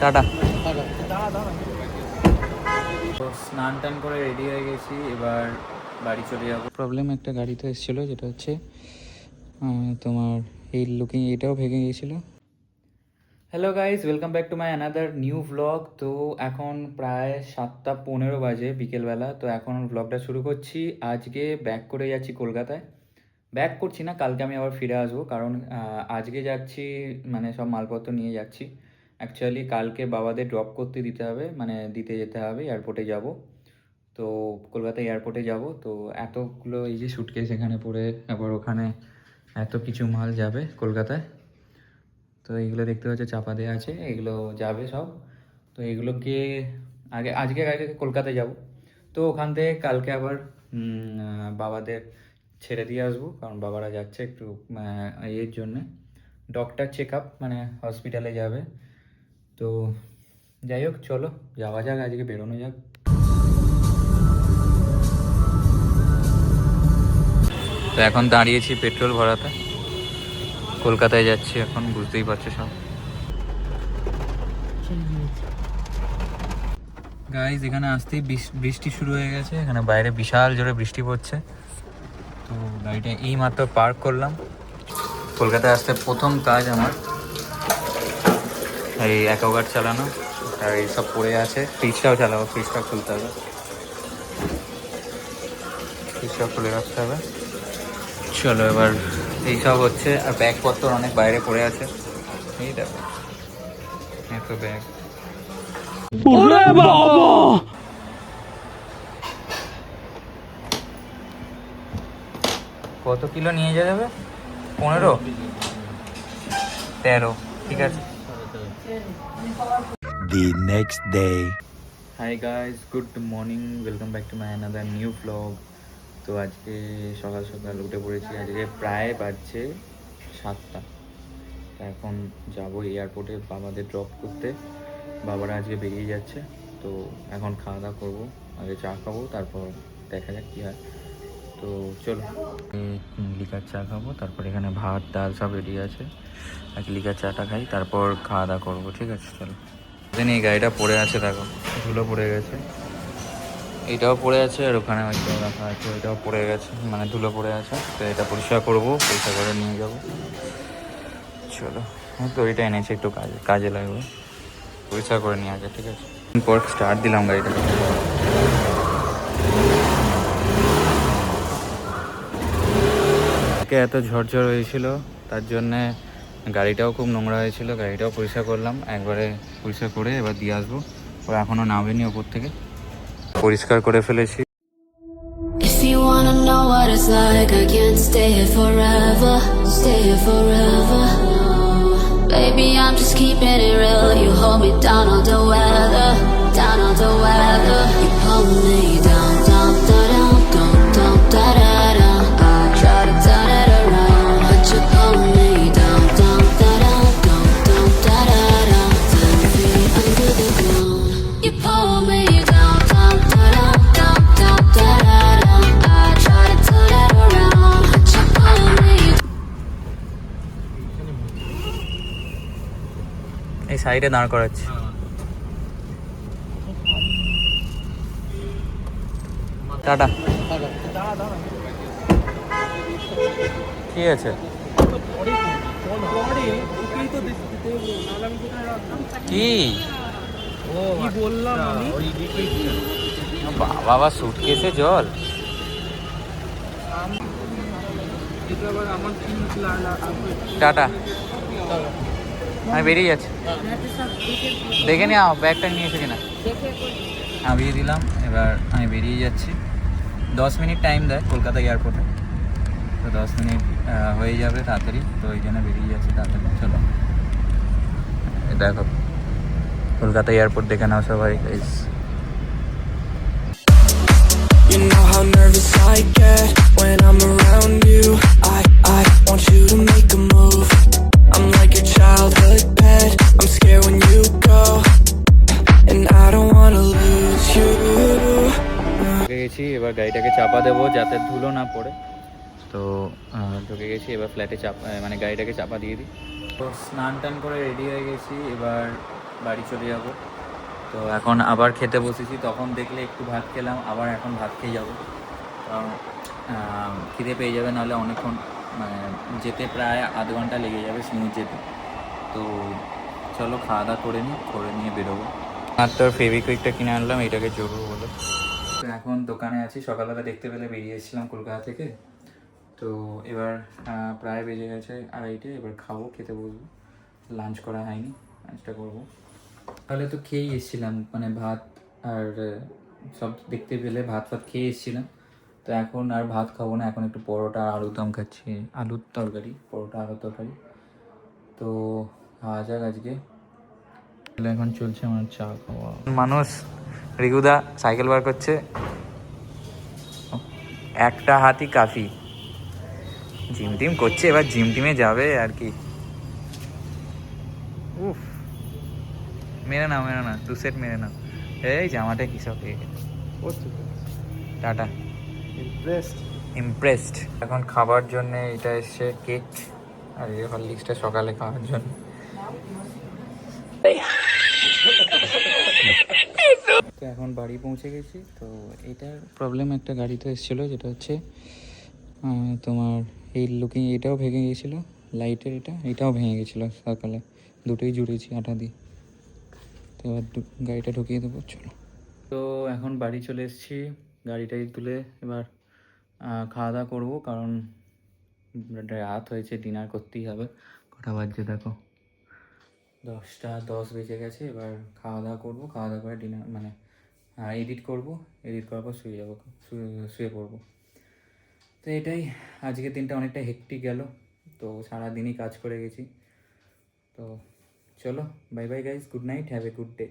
Tata. তো স্নান টান করে রেডি হয়ে গেছি, এবার বাড়ি চলে যাবো। প্রবলেম একটা গাড়িতে এসেছিলো, যেটা হচ্ছে তোমার এই লুকিং এটাও ভেঙে গিয়েছিলো। Hello guys, welcome back to my another new vlog. তো এখন প্রায় 7:15 বাজে বিকেলবেলা। তো এখন ভ্লগটা শুরু করছি। আজকে ব্যাক করে যাচ্ছি কলকাতায়। ব্যাক করছি না, কালকে আমি আবার ফিরে আসবো, কারণ আজকে যাচ্ছি মানে সব মালপত্র নিয়ে যাচ্ছি। অ্যাকচুয়ালি কালকে বাবাদের ড্রপ করতে দিতে হবে, মানে দিতে যেতে হবে, এয়ারপোর্টে যাব। তো কলকাতা এয়ারপোর্টে যাব। তো এতগুলো এই যে সুটকেস এখানে পড়ে, আবার ওখানে এত কিছু মাল যাবে কলকাতায়। তো এইগুলো দেখতে পাচ্ছ চাপা দেওয়া আছে, এগুলো যাবে সব। তো এগুলোকে আজকে কলকাতায় যাব। তো ওখান থেকে কালকে আবার বাবাদের ছেড়ে দিয়ে আসবো, কারণ বাবারা যাচ্ছে একটু এর জন্যে ডক্টর চেক আপ, মানে হসপিটালে যাবে। তো যাই হোক, চলো যাওয়া যাক, আজকে বেরোনো যাক। তো এখন দাঁড়িয়েছি পেট্রোল ভরাতে, কলকাতায় যাচ্ছি এখন, বুঝতেই পারছো সব। গাইজ এখানে আসতেই বৃষ্টি শুরু হয়ে গেছে, এখানে বাইরে বিশাল জোরে বৃষ্টি পড়ছে। তো গাড়িটা এই মাত্র পার্ক করলাম। কলকাতায় আসতে প্রথম কাজ আমার এই অ্যাকোয়াগার্ড চালানো, আর এইসব পড়ে আছে। ফ্রিজটাও চালাবো, ফ্রিজটা খুলতে হবে, ফ্রিজটা খুলে রাখতে হবে। চলো এবার এইসব হচ্ছে, আর ব্যাগপত্র অনেক বাইরে পড়ে আছে, এই দেখো এত ব্যাগ। কত কিলো নিয়ে যাবে? 15, 13, ঠিক আছে। The next day. Hi guys, good morning, welcome back to my another new vlog. তো আজকে সকাল সকাল উঠে পড়েছি, আজকে প্রায় বাজছে 7টা। তো এখন যাবো এয়ারপোর্টে বাবাদের ড্রপ করতে। বাবারা আজকে বেরিয়ে যাচ্ছে। তো এখন খাওয়া দাওয়া করবো, আগে চা খাবো, তারপর দেখা যাক কী হয়। তো চলো, লিকার চা খাবো, তারপর এখানে ভাত ডাল সব রেডি আছে। আগে লিকার চাটা খাই, তারপর খাওয়া দাওয়া করবো, ঠিক আছে। চলো, এই গাড়িটা পড়ে আছে, দেখো ধুলো পড়ে গেছে, এইটাও পড়ে আছে, আর ওখানে ওইটাও রাখা আছে, ওইটাও পড়ে গেছে, মানে ধুলো পড়ে আছে। তো এটা পরিষ্কার করবো, পরিষ্কার করে নিয়ে যাবো। চলো, তো ওইটা এনেছি, একটু কাজে লাগবে, পরিষ্কার করে নিয়ে আগে, ঠিক আছে। পর স্টার্ট দিলাম গাড়িটা। এত ঝড়ঝড় হয়েছিল, তার জন্যে গাড়িটাও খুব নোংরা হয়েছিল, গাড়িটাও পরিষ্কার করলাম একবারে, পরিষ্কার করে এবার দিয়ে আসবো। ও এখনও নামেনি ওপর থেকে, পরিষ্কার করে ফেলেছি। If you wanna know what it's like, I can't stay here forever, stay here forever. Baby, I'm just keeping it real. You hold me down on the weather, down on the weather. You pull me down, down, down, down, down, down, down, down. I try to turn it around, but you pull me down, down, down, down, down, down, down, down. 10 feet under the ground. You pull me down, down, down, down, down, down, down. I try to turn it around, but you pull me. এই সাইডে দাঁড় করাচ্ছি। Tata, ঠিক আছে। কি বললাম বাবা, সুটকেসে জল। টাটা, আমি বেরিয়ে যাচ্ছি, দেখে নিও ব্যাগটা নিয়েছে কিনা। নামিয়ে দিলাম, এবার আমি বেরিয়ে যাচ্ছি। 10 মিনিট টাইম দেয় কলকাতা এয়ারপোর্টে, তো 10 মিনিট হয়ে যাবে তাড়াতাড়ি, তো ওই জন্য বেরিয়ে যাচ্ছি তাড়াতাড়ি। চলো দেখো কলকাতা এয়ারপোর্ট দেখে নাও সবাই। You know how nervous I get when I'm around you. I want you to make a move. I'm like your childhood pet. I'm scared when you go, and I don't wanna lose you. গেছি, এবার গাড়িটাকে চাপা দেবো যাতে ধুলো না পড়ে। তো ঢুকে গেছি, এবার ফ্ল্যাটে মানে গাড়িটাকে চাপা দিয়ে দিই। তো স্নান টান করে রেডি হয়ে গেছি, এবার বাড়ি চলে যাব। তো এখন আবার খেতে বসেছি, তখন দেখলে একটু ভাত খেলাম, আবার এখন ভাত খেয়ে যাবো, কারণ খিদে পেয়ে যাবে, নাহলে অনেকক্ষণ মানে যেতে প্রায় আধ ঘন্টা লেগে যাবে সিঙ্গুর যেতে। তো চলো খাওয়া দাওয়া করে নিই, করে নিয়ে বেরোবো। আর তোর ফেভিকুইকটা কিনে আনলাম, এটাকে জড়বো বলে। তো এখন দোকানে আছি, সকালবেলা দেখতে পেলে বেরিয়ে এসেছিলাম কলকাতা থেকে। তো এবার প্রায় বেজে গেছে 2:30, এবার খাবো, খেতে বসবো। লাঞ্চ করা হয়নি, লাঞ্চটা করবো। তাহলে তো খেয়েই এসেছিলাম, মানে ভাত আর সব দেখতে পেলে ভাত খেয়ে এসেছিলাম। তো এখন আর ভাত খাবো না, এখন একটু পরোটা আর আলুর দম খাচ্ছি, আলুর তরকারি, পরোটা আলুর তরকারি। তো খাওয়া যাক আজকে। এখন চলছে আমার চা খাওয়া। মানুষ রিগুদা সাইকেল বার করছে, একটা হাতই কাফি। জিম টিম করছে, এবার জিম টিমে যাবে আর কি। উফ, মেরে না 2 সেট মেরে নাও। এই জামাটা কি সব টাটা, ইমপ্রেসড। এখন খাবার জন্য এটা এসছে কেক, আর এই হরলিক্সটা সকালে খাওয়ার জন্য। তো এখন বাড়ি পৌঁছে গেছি। তো এটার প্রবলেম, একটা গাড়িতে এসেছিলো, যেটা হচ্ছে তোমার এই লুকিং এটাও ভেঙে গেছিলো, লাইটের এটাও ভেঙে গেছিলো সকালে, দুটোই জুড়েছি আঠা দিয়ে। তো এবার গাড়িটা ঢুকিয়ে দেবো, চলো। তো এখন বাড়ি চলে এসেছি, গাড়িটাই তুলে এবার খাওয়া দাওয়া করবো, কারণ রাত হয়েছে, ডিনার করতেই হবে। কটা বাজছে দেখো, 10:10 বেজে গেছে। এবার খাওয়া দাওয়া করবো, খাওয়া দাওয়া করে ডিনার মানে এডিট করবো, এডিট করার পর শুয়ে যাবো, শুয়ে পড়বো। তো এটাই, আজকের দিনটা অনেকটা হেক্টিক গেল, তো সারাদিনই কাজ করে গেছি। তো চলো, bye bye guys, good night, have a good day.